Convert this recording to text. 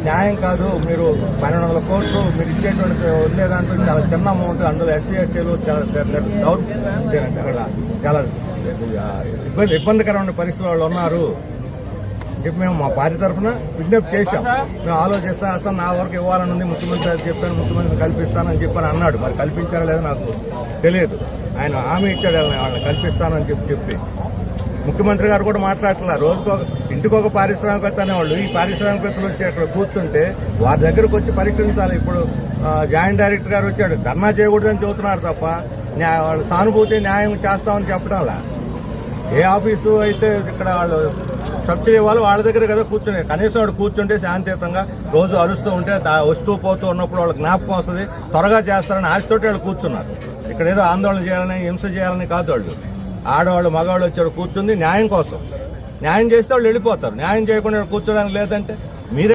న్యాయం కాదు. మీరు 1200 కోట్లు మీరు ఇచ్చేటువంటి ఉండే దాంట్లో చాలా చిన్న అమౌంట్, అందులో ఎస్సీ ఎస్టీలు చాలా ఇబ్బందికరమైన పరిస్థితులు వాళ్ళు ఉన్నారు చెప్పి మేము మా పార్టీ తరఫున విజ్ఞప్తి చేశాం. మేము ఆలోచిస్తాం, నా వరకు ఇవ్వాలని ఉంది, ముఖ్యమంత్రి గారు చెప్పాను, ముఖ్యమంత్రి కల్పిస్తానని చెప్పని అన్నాడు. మరి కల్పించారో లేదో నాకు తెలియదు. ఆయన హామీ ఇచ్చాడు వాళ్ళని కల్పిస్తానని చెప్పి ముఖ్యమంత్రి గారు కూడా మాట్లాడుతున్నారు. ఇంటికి ఒక పారిశ్రామికవేత్త అనేవాళ్ళు. ఈ పారిశ్రామికవేత్తలు వచ్చి అక్కడ కూర్చుంటే వారి దగ్గరకు వచ్చి పరీక్షించాలి. ఇప్పుడు జాయింట్ డైరెక్టర్ గారు వచ్చాడు, ధర్నా చేయకూడదని చెబుతున్నారు తప్ప వాళ్ళు సానుభూతి న్యాయం చేస్తామని చెప్పడంలా. ఏ ఆఫీసు అయితే ఇక్కడ వాళ్ళు సబ్సిడీ ఇవ్వాలి వాళ్ళ దగ్గర కదా కూర్చుని, కనీసం వాడు కూర్చుంటే శాంతియుతంగా రోజు అరుస్తూ ఉంటే వస్తూ పోతూ ఉన్నప్పుడు వాళ్ళకి జ్ఞాపకం వస్తుంది, త్వరగా చేస్తారని ఆశతోటి వాళ్ళు కూర్చున్నారు. ఇక్కడ ఏదో ఆందోళన చేయాలని హింస చేయాలని కాదు. వాళ్ళు ఆడవాళ్ళు మగవాళ్ళు వచ్చాడు కూర్చుంది న్యాయం కోసం. న్యాయం చేస్తే వాళ్ళు వెళ్ళిపోతారు. న్యాయం చేయకుండా కూర్చోడానికి లేదంటే మీరే